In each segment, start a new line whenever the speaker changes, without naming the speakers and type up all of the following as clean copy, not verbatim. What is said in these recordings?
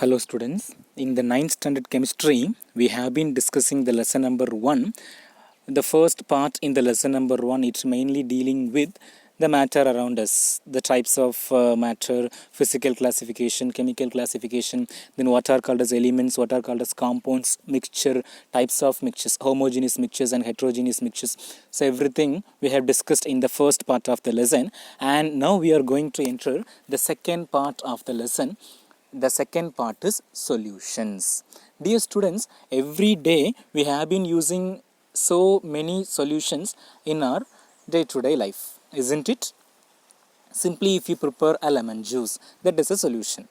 Hello students, in the 9th standard chemistry, we have been discussing the lesson number 1. The first part in the lesson number 1, it's mainly dealing with the matter around us, the types of matter, physical classification, chemical classification, then what are called as elements, what are called as compounds, mixture, types of mixtures, homogeneous mixtures and heterogeneous mixtures. So everything we have discussed in the first part of the lesson, and now we are going to enter the second part of the lesson. The second part is solutions. Dear students, every day we have been using so many solutions in our day-to-day life, isn't it? Simply, if you prepare a lemon juice, that is a solution.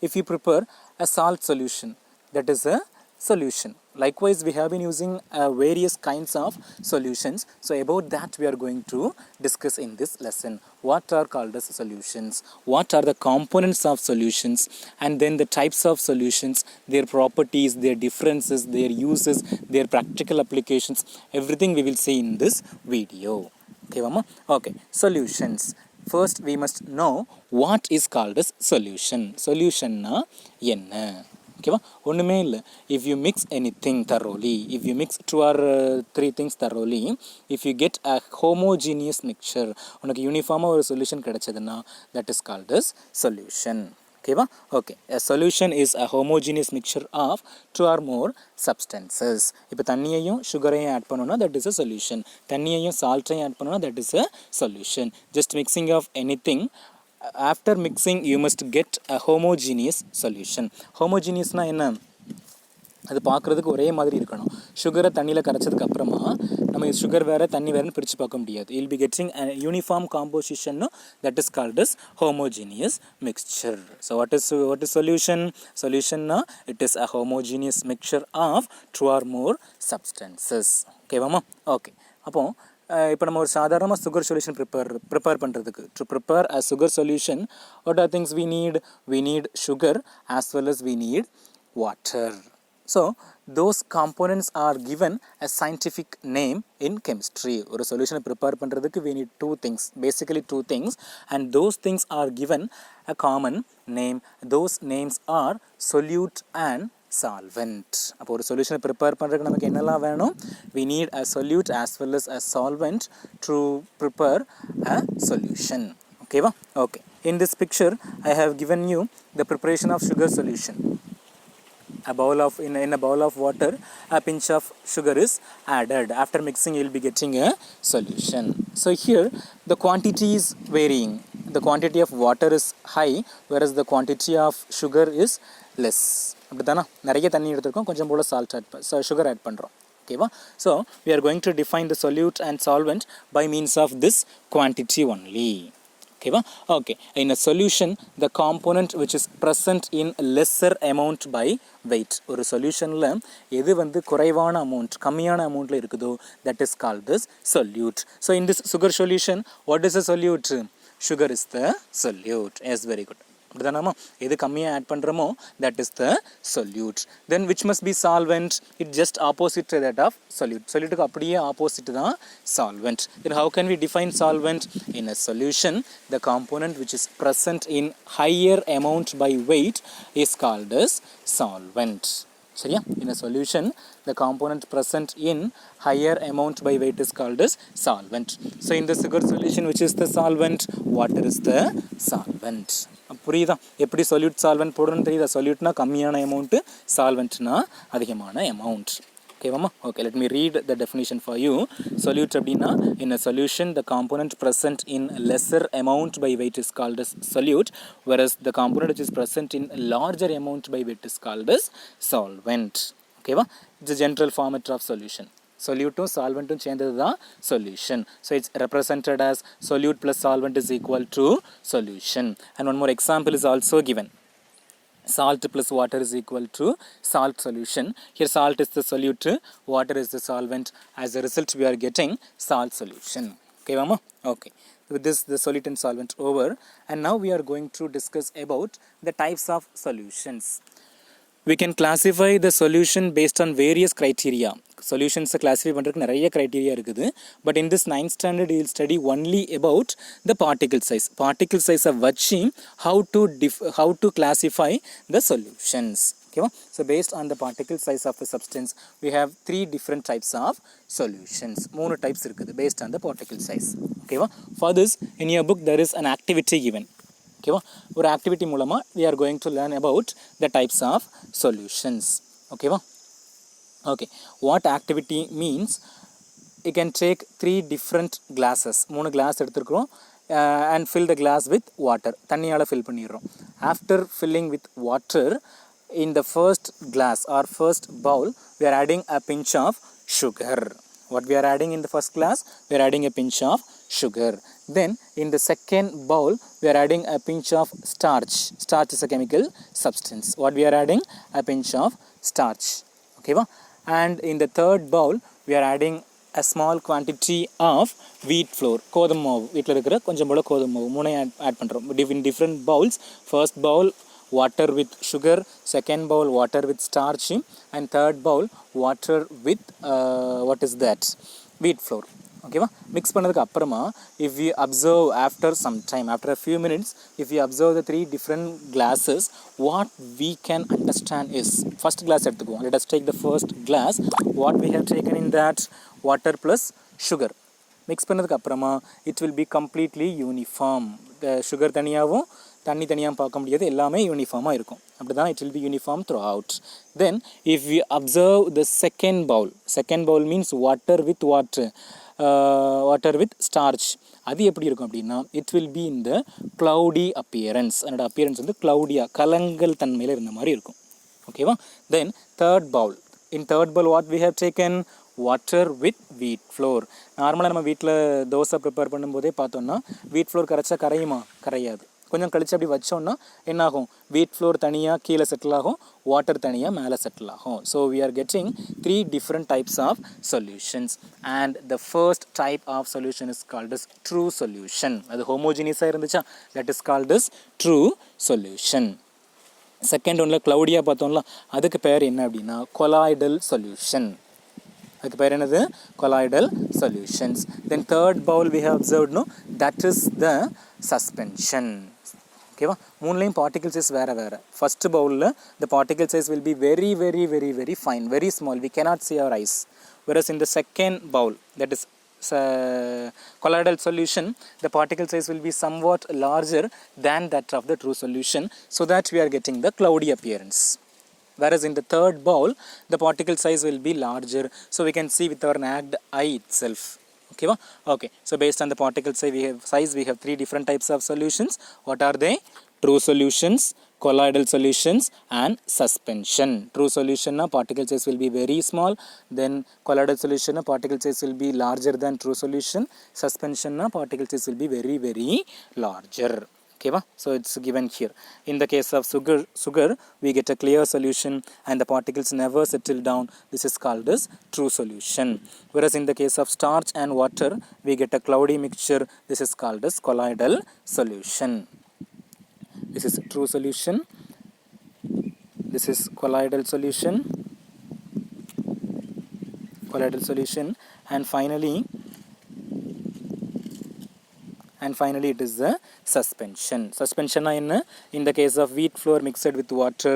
If you prepare a salt solution, that is a solution. Likewise, we have been using various kinds of solutions. So about that we are going to discuss in this lesson. What are called as solutions? What are the components of solutions? And then the types of solutions, their properties, their differences, their uses, their practical applications. Everything we will see in this video. Okay, Mama? Okay, solutions. First, we must know what is called as solution. Solution na yenna. Okay, ஒண்ணுமே இல்லை. If you mix anything thoroughly, if you mix 2 or 3 things thoroughly, if you get a homogeneous mixture, உனக்கு யூனிஃபார்மாக ஒரு solution கிடைச்சதுன்னா that is called as solution. ஓகேவா? Okay, a solution is a homogeneous mixture of 2 or more substances. இப்போ தண்ணியையும் சுகரையும் add பண்ணோன்னா that is a solution. தண்ணியையும் சால்ட்டையும் ஆட் பண்ணோன்னா that is a solution. Just mixing of anything. After mixing you must get a homogeneous solution. Homogeneous na enna? அது பார்க்குறதுக்கு ஒரே மாதிரி இருக்கணும். சுகரை தண்ணியில் கரைச்சதுக்கு அப்புறமா நம்ம சுகர் வேறு தண்ணி வேறுன்னு பிரித்து பார்க்க முடியாது. You'll be getting a uniform composition, no? That is called as homogeneous mixture. So what is solution? Solution na, it is a homogeneous mixture of 2 or more substances. Okay வாமா? Okay. அப்போ இப்போ நம்ம ஒரு சாதாரணமாக சுகர் சொல்யூஷன் ப்ரிப்பேர் பண்ணுறதுக்கு to prepare a sugar solution what are things we need sugar as well as we need water. So those components are given a scientific name in chemistry. ஒரு சொல்யூஷனை prepare பண்ணுறதுக்கு we need basically two things, and those things are given a common name. Those names are solute and solvent. அப்போ ஒரு சொல்யூஷனை prepare பண்ணுறதுக்கு நமக்கு என்னெல்லாம் வேணும்? We need a solute as well as a solvent to prepare a solution. Okay va? Okay. In this picture I have given you the preparation of sugar solution. In a bowl of water, a pinch of sugar is added. After mixing you will be getting a solution. So here the quantity is varying. The quantity of water is high whereas the quantity of sugar is less. அப்படிதானா? நிறைய தண்ணி எடுத்துருக்கோம், கொஞ்சம் போல sugar add பண்ணுறோம். ஓகேவா? So we are going to define the solute and solvent by means of this quantity only. Okay, okay. In a solution, the component which is present in lesser amount by weight. ஒரு சொல்யூஷனில் எது வந்து குறைவான amount, கம்மியான அமௌண்ட்டில் இருக்குதோ that is called as solute. So in this sugar solution, what is a solute? Sugar is the solute. Yes, very good. அப்படிதானாமா? எது கம்மியாக add பண்ணுறோமோ that is the solute. Then which must be solvent? It just opposite to that of solute. Soluteக்கு அப்படியே opposite தான் solvent. Then how can we define solvent? In a solution, the component which is present in higher amount by weight is called as solvent. சரியா? In a solution, the component present in higher amount by weight is called as solvent. So in the sugar solution, which is the solvent? Water is the solvent. புரியுதா? எப்படி solute solvent போடணும்னு தெரியுதா? Solute னா கம்மியான amount, solvent னா அதிகமான amount. ஓகேவாமா? Okay, let me read the definition for you. Solute அப்படின்னா, in a solution the component present in lesser amount by weight is called as solute, whereas the component which is present in larger amount by weight is called as solvent. ஓகேவா? It's a general format of solution. Solutum solventum சேர்ந்தது தான் solution. So it's represented as solute plus solvent is equal to solution. And one more example is also given. Salt plus water is equal to salt solution. Here salt is the solute, water is the solvent. As a result we are getting salt solution. Okay mama? Okay. With this the solute and solvent over, and now we are going to discuss about the types of solutions. we can classify the solution based on various criteria. Solutions classify பண்றதுக்கு நிறைய criteria இருக்குது. But in this 9th standard you will study only about the particle size. Particle size வச்சு how to classify the solutions. Okay, so based on the particle size of a substance we have 3 different types of solutions. 3 types இருக்குது based on the particle size. Okay, for this in your book there is an activity given. Okay, ஒரு activity மூலமா we are going to learn about the types of solutions. Okay, okay, what activity means, you can take 3 different glasses. 3 glass எடுத்துக்கிறோம் and fill the glass with water. தண்ணியால fill பண்ணிடுறோம். After filling with water, in the first glass or first bowl we are adding a pinch of sugar. What we are adding in the first glass? We are adding a pinch of sugar. Then in the second bowl we are adding a pinch of starch. Starch is a chemical substance. What we are adding? A pinch of starch. Okay, and in the third bowl we are adding a small quantity of wheat flour. கோதுமை மாவு வீட்டில் இருக்கிற கொஞ்சம் போல கோதுமை மாவு மூணையும் add பண்ணுறோம். In different bowls. First bowl water with sugar, second bowl water with starch, and third bowl water with what is that? Wheat flour. Okay, mix பண்ணதுக்கு அப்புறமா if we observe after some time, after a few minutes, if we observe the 3 different glasses, what we can understand is, first glass எடுத்துக்குவோம். Let us take the first glass. What we have taken in that? Water plus sugar. Mix பண்ணதுக்கு அப்புறமா it will be completely uniform. The sugar தனியாவும் தண்ணி தனியாக பார்க்க முடியாது, எல்லாமே யூனிஃபார்மாக இருக்கும். அப்படி தான் it will be uniform throughout. Then if we observe the second bowl means water with water, water with starch. அது எப்படி இருக்கும் அப்படின்னா it will be in the cloudy appearance. அதோட appearance வந்து cloudy-ஆ கலங்கல் தன்மையில் இருந்த மாதிரி இருக்கும். ஓகேவா? Then third bowl. In third bowl what we have taken? Water with wheat flour. நார்மலாக நம்ம வீட்டில் தோசை ப்ரிப்பேர் பண்ணும்போதே பார்த்தோம்னா வீட் ஃப்ளோர் கரைச்சா கரையுமா? கரையாது. கொஞ்சம் கழிச்சு அப்படி வச்சோன்னா என்னாகும்? வீட் ஃப்ளோர் தனியாக கீழே செட்டில் ஆகும், வாட்டர் தனியாக மேலே செட்டில் ஆகும். So we are getting 3 different types of solutions, and the first type of solution is called as true solution. அது homogeneous-ஆ இருந்துச்சா, that is called as true solution. Second ஒன்றில் க்ளவுடியாக பார்த்தோம்ல, அதுக்கு பேர் என்ன அப்படின்னா கொலாய்டல் சொல்யூஷன். அதுக்கு பேர் என்னது? Colloidal solutions. Then third bowl we have observed, no, that is the suspension. ஓகேவா? மூணுலேயும் பார்ட்டிகல் சைஸ் வேறு வேறு. ஃபஸ்ட் பவுலில் the particle size will be very very very very fine, very small, we cannot see our eyes. Whereas in the second bowl, that is colloidal solution, the particle size will be somewhat larger than that of the true solution, so that we are getting the cloudy appearance. Whereas in the third bowl the particle size will be larger, so we can see with our naked eye itself. Okay, okay, so based on the particle size we have 3 different types of solutions. What are they? True solutions, colloidal solutions, and suspension. True solution na particle size will be very small, then colloidal solution na particle size will be larger than true solution, suspension na particle size will be very very larger. Okay, so it's given here. In the case of sugar we get a clear solution and the particles never settle down. This is called as true solution. Whereas in the case of starch and water we get a cloudy mixture. This is called as colloidal solution. This is true solution. This is colloidal solution. Colloidal solution, and finally it is the suspension. Suspension in the case of wheat flour mixed with water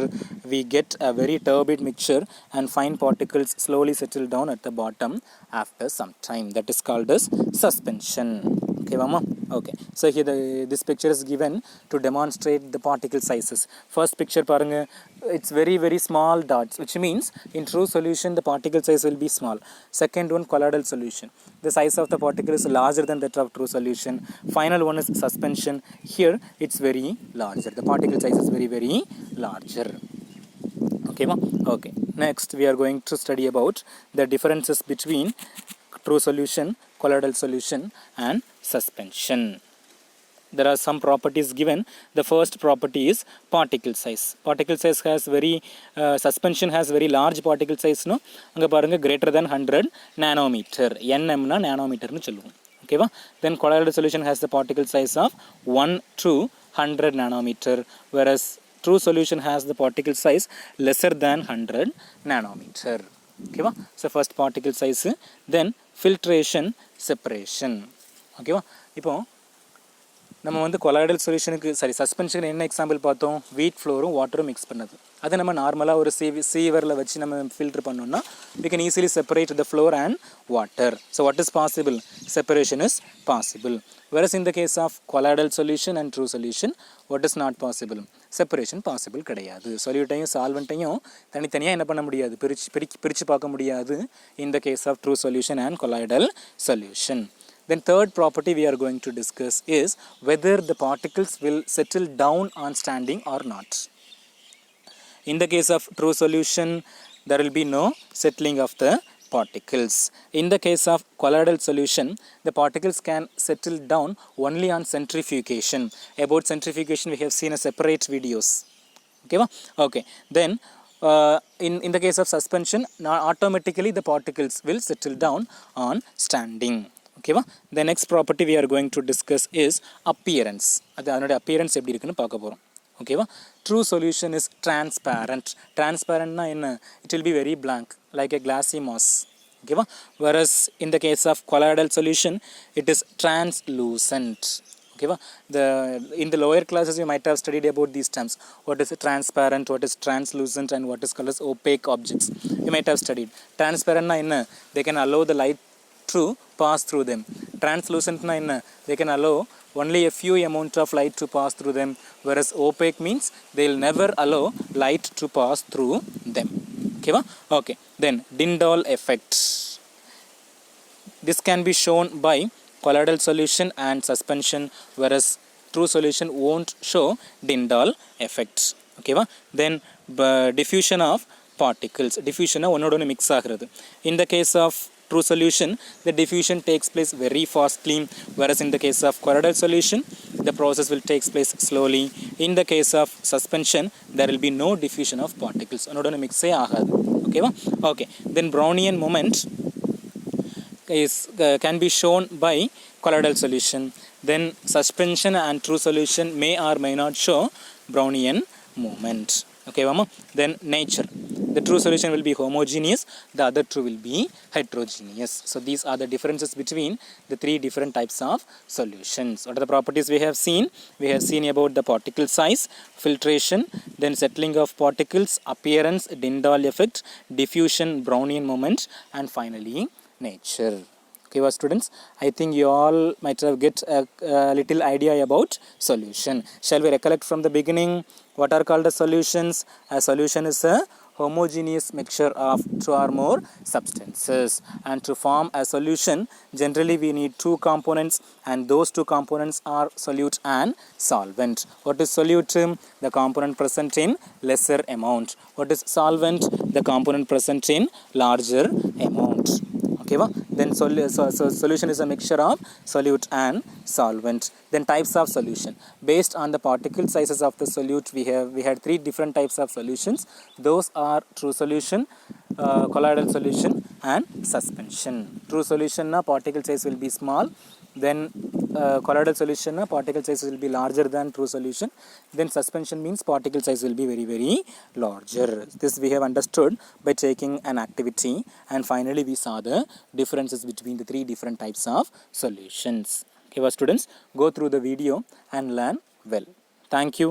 we get a very turbid mixture and fine particles slowly settle down at the bottom after some time. That is called as suspension. Okay, mama? Okay, so here this picture is given to demonstrate the particle sizes. First picture paranga, it's very very small dots, which means in true solution the particle size will be small. Second one, colloidal solution, the size of the particle is larger than that of true solution. Final one is suspension. Here it's very larger, the particle size is very very larger. Okay, ma? Okay, next we are going to study about the differences between true solution, colloidal solution, and suspension. There are some properties given. The first property is particle size. Particle size has very suspension has very large particle size, no, anga parunga greater than 100 nanometer. nm na nanometer nu solluvom. Okay va? Then colloidal solution has the particle size of 1 to 100 nanometer, whereas true solution has the particle size lesser than 100 nanometer. Okay va? So first particle size, then filtration, separation. Okay va? இப்போ நம்ம வந்து colloidal சொல்யூஷனுக்கு சஸ்பென்ஷனுக்கு என்ன example பார்த்தோம், வீட் ஃப்ளோரும் வாட்டரும் mix பண்ணது. அது நம்ம நார்மலாக ஒரு சீவரில் வச்சு நம்ம ஃபில்டர் பண்ணோம்னா we can easily separate the floor and water. So what is possible? Separation is possible. Whereas in the case of colloidal solution and true solution, what is not possible? Separation possible கிடையாது. சொல்யூட்டையும் சால்வெண்ட்டையும் தனித்தனியாக என்ன பண்ண முடியாது, பிரித்து பார்க்க முடியாது in the case of true solution and colloidal solution. Then third property we are going to discuss is whether the particles will settle down on standing or not. In the case of true solution, there will be no settling of the particles. In the case of colloidal solution, the particles can settle down only on centrifugation. About centrifugation we have seen a separate videos. Okay, okay. Then in the case of suspension, automatically the particles will settle down on standing. Okay va? The next property we are going to discuss is appearance. அதோட appearance எப்படி இருக்குன்னு பார்க்க போகிறோம். Okay va? True solution is transparent. Transparent na enna? It will be very blank, like a glassy mass. Okay va? Whereas in the case of colloidal solution, it is translucent. Okay va? In the lower classes you might have studied about these terms. What is transparent, what is translucent, and what is called as opaque objects. You might have studied. Transparent na enna? They can allow the light to pass through them. Translucent na enna? They can allow only a few amount of light to pass through them, whereas opaque means they will never allow light to pass through them. Okay va? Okay. Then Tyndall effect. This can be shown by colloidal solution and suspension, whereas true solution won't show Tyndall effect. Okay va? Then diffusion of particles. Diffusion onnodu mix ஆகிறது. In the case of true solution, the diffusion takes place very fastly, whereas in the case of colloidal solution, the process will take place slowly. In the case of suspension, there will be no diffusion of particles. onnodu mix ஆகாது. Okay va? Okay. Then Brownian moment is can be shown by colloidal solution. Then suspension and true solution may or may not show Brownian moment. Okay mama? Then nature. The true solution will be homogeneous, the other two will be heterogeneous. So these are the differences between the three different types of solutions. What are the properties we have seen? We have seen about the particle size, filtration, then settling of particles, appearance, Tyndall effect, diffusion, Brownian moment, and finally nature. Okay, well, students, I think you all might have get a little idea about solution. Shall we recollect from the beginning what are called as solutions? A solution is a homogeneous mixture of two or more substances, and to form a solution generally we need two components, and those two components are solute and solvent. What is solute? The component present in lesser amount. What is solvent? The component present in larger amount. Okay va? Then solution is a mixture of solute and solvent. Then types of solution. Based on the particle sizes of the solute, we had three different types of solutions. Those are true solution, colloidal solution, and suspension. True solution na particle size will be small. Then colloidal solution na particle size will be larger than true solution. Then suspension means particle size will be very, very larger. This we have understood by taking an activity, and finally we saw the differences between the three different types of solutions. Okay, well, students, go through the video and learn well. Thank you.